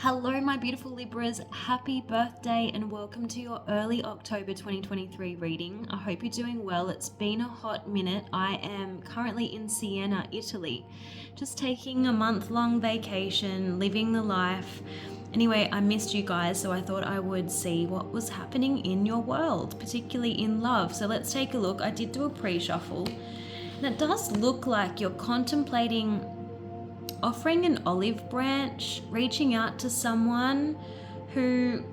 Hello, my beautiful Libras. Happy birthday and welcome to your early October 2023 reading. I hope you're doing well. It's been a hot minute. I am currently in Siena, Italy, just taking a month-long vacation, living the life. Anyway, I missed you guys, so I thought I would see what was happening in your world, particularly in love. So let's take a look. I did do a pre-shuffle, and it does look like you're contemplating offering an olive branch, reaching out to someone who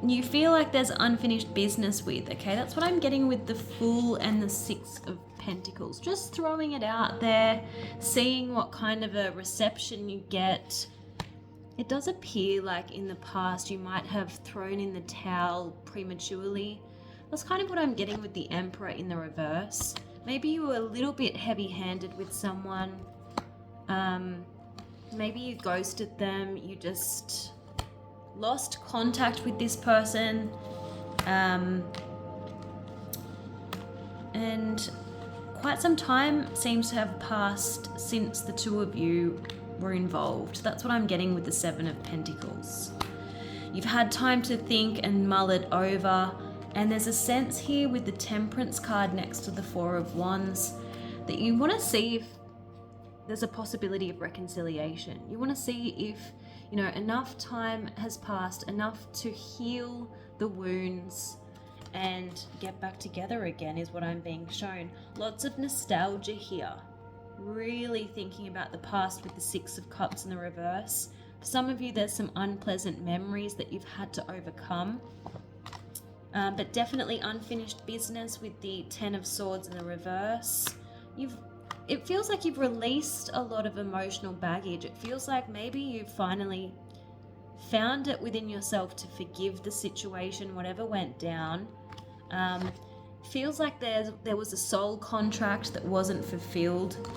you feel like there's unfinished business with, okay? That's what I'm getting with the Fool and the Six of Pentacles. Just throwing it out there, seeing what kind of a reception you get. It does appear like in the past you might have thrown in the towel prematurely. That's kind of what I'm getting with the Emperor in the reverse. Maybe you were a little bit heavy-handed with someone. Maybe you ghosted them, you just lost contact with this person, and quite some time seems to have passed since the two of you were involved. That's what I'm getting with the Seven of Pentacles. You've had time to think and mull it over, and there's a sense here with the Temperance card next to the Four of Wands that you want to see if there's a possibility of reconciliation. You want to see if, enough time has passed, enough to heal the wounds and get back together again is what I'm being shown. Lots of nostalgia here. Really thinking about the past with the Six of Cups in the reverse. For some of you, there's some unpleasant memories that you've had to overcome. But definitely unfinished business with the Ten of Swords in the reverse. It feels like you've released a lot of emotional baggage. It feels like maybe you finally found it within yourself to forgive the situation, whatever went down. Feels like there was a soul contract that wasn't fulfilled.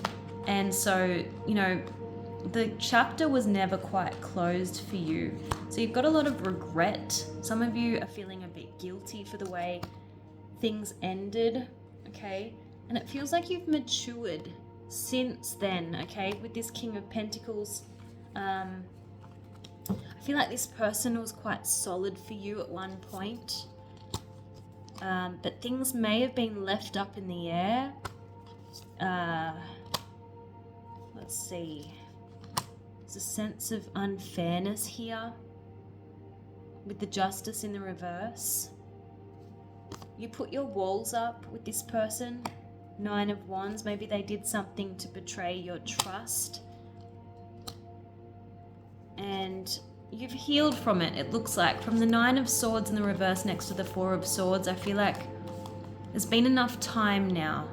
And so, the chapter was never quite closed for you. So you've got a lot of regret. Some of you are feeling a bit guilty for the way things ended, okay? And it feels like you've matured since then, okay? With this King of Pentacles, I feel like this person was quite solid for you at one point. But things may have been left up in the air. Let's see. There's a sense of unfairness here with the Justice in the reverse. You put your walls up with this person. Nine of Wands, maybe they did something to betray your trust. And you've healed from it, it looks like. From the Nine of Swords in the reverse next to the Four of Swords, I feel like there's been enough time now.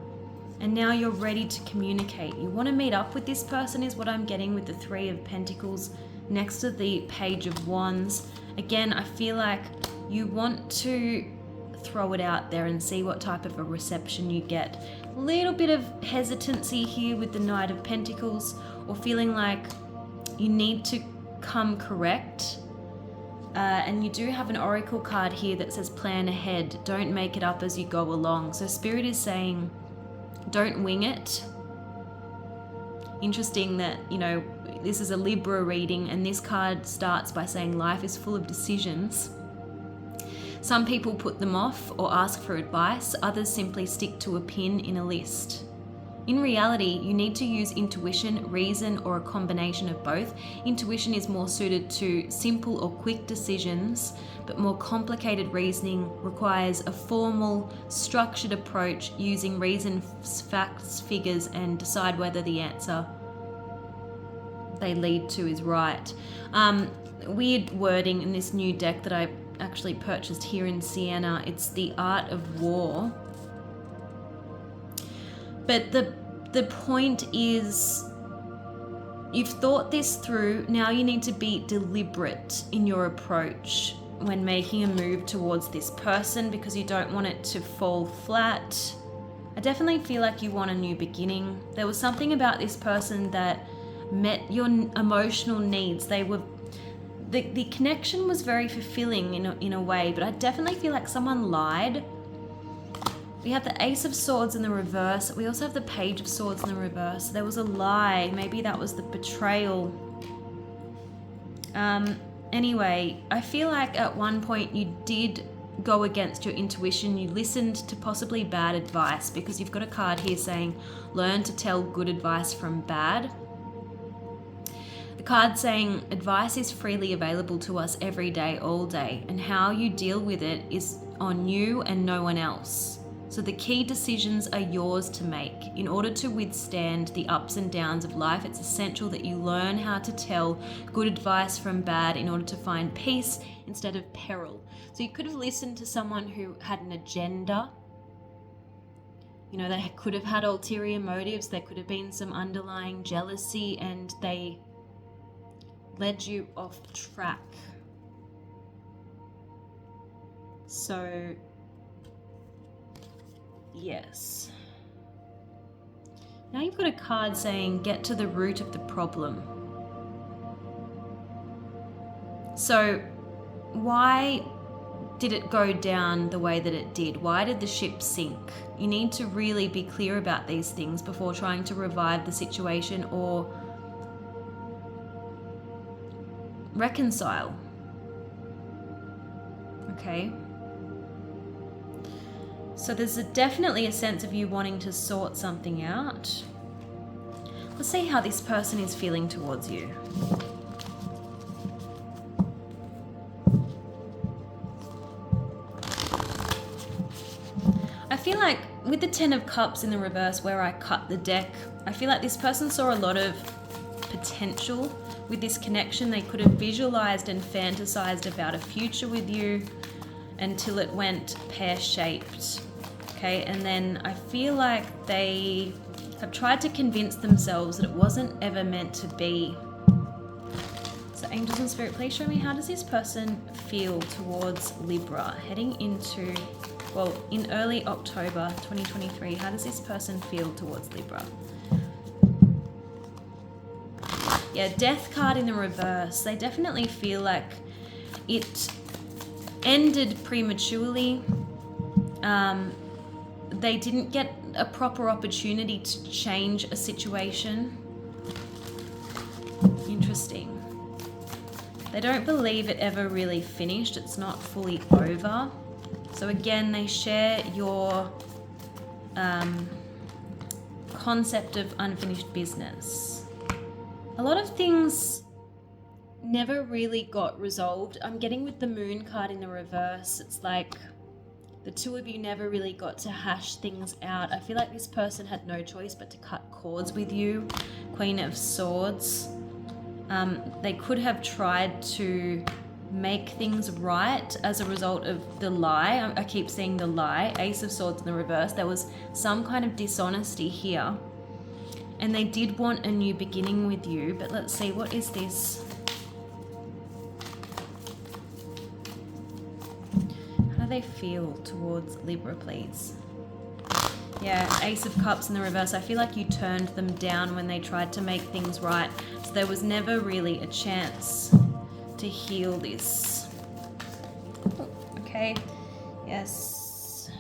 And now you're ready to communicate. You want to meet up with this person is what I'm getting with the Three of Pentacles next to the Page of Wands. Again, I feel like you want to throw it out there and see what type of a reception you get. A little bit of hesitancy here with the Knight of Pentacles, or feeling like you need to come correct. And you do have an oracle card here that says plan ahead. Don't make it up as you go along. So Spirit is saying don't wing it. Interesting that, this is a Libra reading, and this card starts by saying life is full of decisions. Some people put them off or ask for advice, others simply stick to a pin in a list. In reality, you need to use intuition, reason, or a combination of both. Intuition is more suited to simple or quick decisions, but more complicated reasoning requires a formal, structured approach using reason, facts, figures, and decide whether the answer they lead to is right. Weird wording in this new deck that I actually purchased here in Siena. It's the Art of War. But the point is, you've thought this through. Now you need to be deliberate in your approach when making a move towards this person, because you don't want it to fall flat. I definitely feel like you want a new beginning. There was something about this person that met your emotional needs. The connection was very fulfilling in a way, but I definitely feel like someone lied. We have the Ace of Swords in the reverse. We also have the Page of Swords in the reverse. There was a lie. Maybe that was the betrayal. Anyway, I feel like at one point you did go against your intuition. You listened to possibly bad advice, because you've got a card here saying learn to tell good advice from bad. The card saying advice is freely available to us every day, all day, and how you deal with it is on you and no one else. So the key decisions are yours to make. In order to withstand the ups and downs of life, it's essential that you learn how to tell good advice from bad in order to find peace instead of peril. So you could have listened to someone who had an agenda. You know, they could have had ulterior motives. There could have been some underlying jealousy, and they led you off track. So yes. Now you've got a card saying get to the root of the problem. So why did it go down the way that it did? Why did the ship sink? You need to really be clear about these things before trying to revive the situation or reconcile. Okay? So there's definitely a sense of you wanting to sort something out. Let's see how this person is feeling towards you. I feel like with the Ten of Cups in the reverse where I cut the deck, I feel like this person saw a lot of potential with this connection. They could have visualized and fantasized about a future with you until it went pear-shaped. Okay, and then I feel like they have tried to convince themselves that it wasn't ever meant to be. So angels and spirit, please show me, how does this person feel towards Libra heading into, well, in early October 2023? How does this person feel towards Libra? Yeah, Death card in the reverse. They definitely feel like it ended prematurely. They didn't get a proper opportunity to change a situation. Interesting. They don't believe it ever really finished. It's not fully over. So again, they share your concept of unfinished business. A lot of things never really got resolved. I'm getting with the Moon card in the reverse. It's like the two of you never really got to hash things out. I feel like this person had no choice but to cut cords with you. Queen of Swords. They could have tried to make things right as a result of the lie. I keep seeing the lie. Ace of Swords in the reverse. There was some kind of dishonesty here. And they did want a new beginning with you. But let's see, what is this? They feel towards Libra, please? Yeah, Ace of Cups in the reverse. I feel like you turned them down when they tried to make things right. So there was never really a chance to heal this. Okay, yes.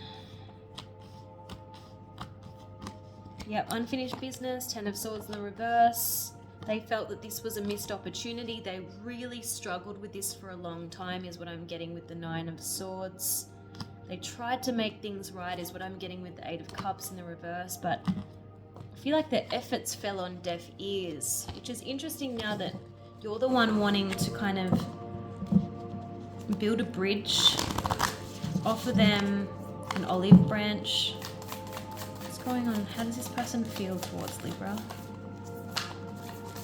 Yep, unfinished business, Ten of Swords in the reverse. They felt that this was a missed opportunity. They really struggled with this for a long time, is what I'm getting with the Nine of Swords. They tried to make things right, is what I'm getting with the Eight of Cups in the reverse, but I feel like their efforts fell on deaf ears, which is interesting now that you're the one wanting to kind of build a bridge, offer them an olive branch. What's going on? How does this person feel towards Libra?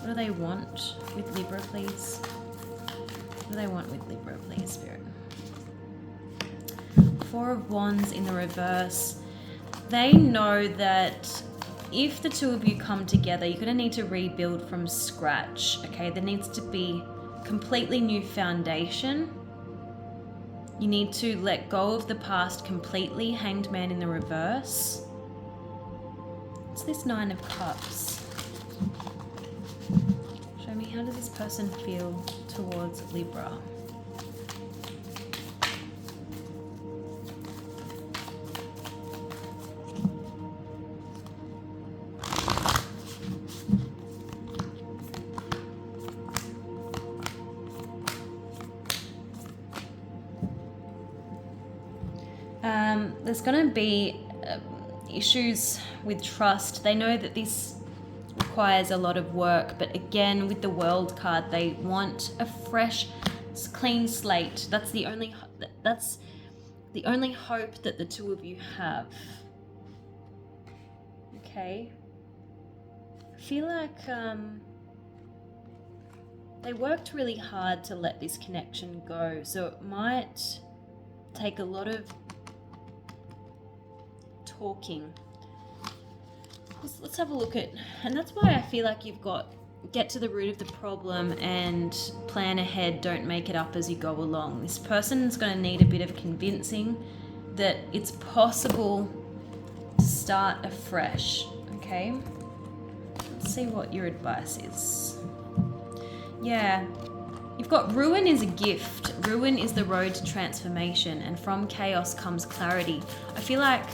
What do they want with Libra, please? What do they want with Libra, please, Spirit? Four of Wands in the reverse. They know that if the two of you come together, you're going to need to rebuild from scratch, okay? There needs to be completely new foundation. You need to let go of the past completely. Hanged Man in the reverse. What's this Nine of Cups? Show me, how does this person feel towards Libra? There's going to be issues with trust. They know that this requires a lot of work, but again, with the World card, they want a fresh, clean slate. That's the only hope that the two of you have. Okay. I feel like they worked really hard to let this connection go, so it might take a lot of talking. Let's have a look at, and that's why I feel like you've got get to the root of the problem and plan ahead. Don't make it up as you go along. This person's going to need a bit of convincing that it's possible to start afresh. Okay, let's see what your advice is. Yeah, you've got ruin is a gift. Ruin is the road to transformation, and from chaos comes clarity. I feel like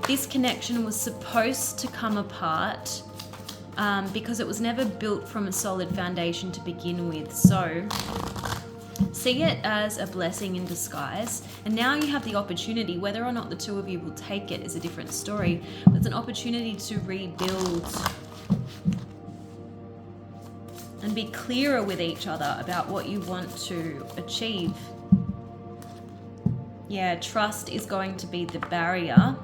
this connection was supposed to come apart because it was never built from a solid foundation to begin with. So see it as a blessing in disguise. And now you have the opportunity, whether or not the two of you will take it is a different story, but it's an opportunity to rebuild and be clearer with each other about what you want to achieve. Yeah, trust is going to be the barrier.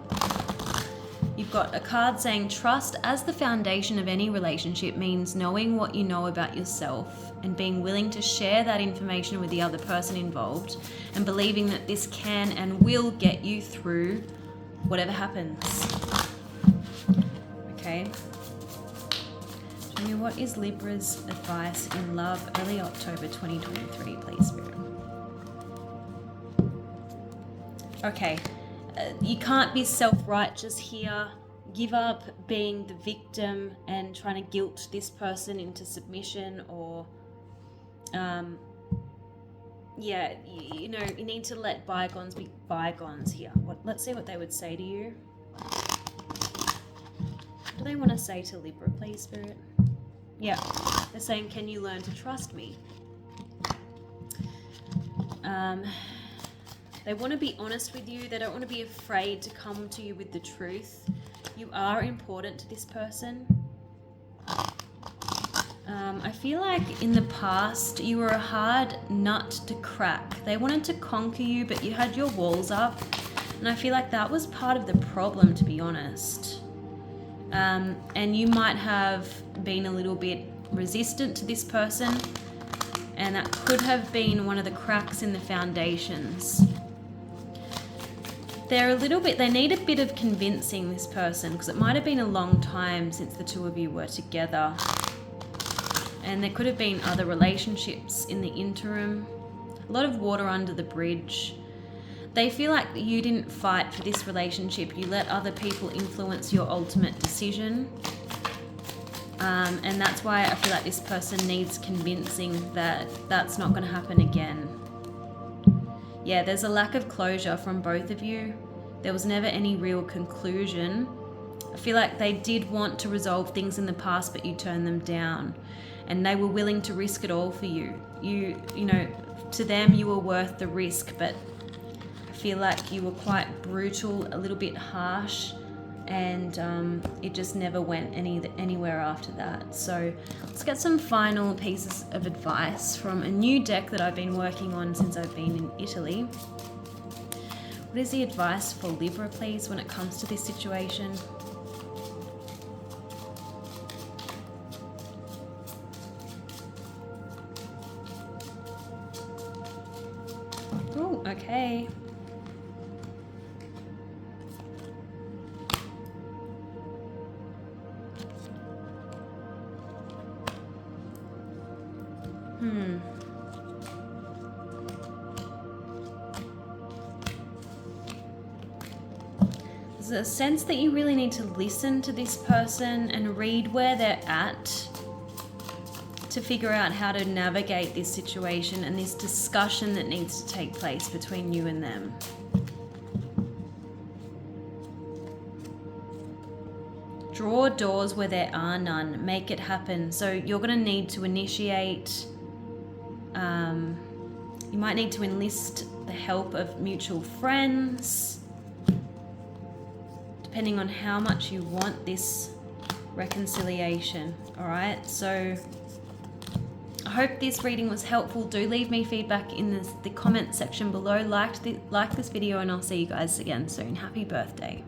You've got a card saying trust as the foundation of any relationship means knowing what you know about yourself and being willing to share that information with the other person involved and believing that this can and will get you through whatever happens. Okay. Tell me, what is Libra's advice in love early October 2023, please, Spirit? Okay. You can't be self-righteous here. Give up being the victim and trying to guilt this person into submission, or yeah, you know, you need to let bygones be bygones here. Let's see what they would say to you. What do they want to say to Libra, please, Spirit? Yeah, they're saying, can you learn to trust me? They want to be honest with you. They don't want to be afraid to come to you with the truth. You are important to this person. I feel like in the past you were a hard nut to crack. They wanted to conquer you, but you had your walls up. And I feel like that was part of the problem, to be honest. And you might have been a little bit resistant to this person, and that could have been one of the cracks in the foundations. They need a bit of convincing, this person, because it might have been a long time since the two of you were together. And there could have been other relationships in the interim. A lot of water under the bridge. They feel like you didn't fight for this relationship. You let other people influence your ultimate decision. And that's why I feel like this person needs convincing that that's not going to happen again. Yeah, there's a lack of closure from both of you. There was never any real conclusion. I feel like they did want to resolve things in the past, but you turned them down. And they were willing to risk it all for you. You know, to them you were worth the risk, but I feel like you were quite brutal, a little bit harsh, and it just never went anywhere after that. So let's get some final pieces of advice from a new deck that I've been working on since I've been in Italy. What is the advice for Libra, please, when it comes to this situation? Oh, okay. There's a sense that you really need to listen to this person and read where they're at to figure out how to navigate this situation and this discussion that needs to take place between you and them. Draw doors where there are none. Make it happen. So you're going to need to initiate. You might need to enlist the help of mutual friends. depending on how much you want this reconciliation. All right, so I hope this reading was helpful. Do leave me feedback in the comment section below. Like this video, and I'll see you guys again soon. Happy birthday.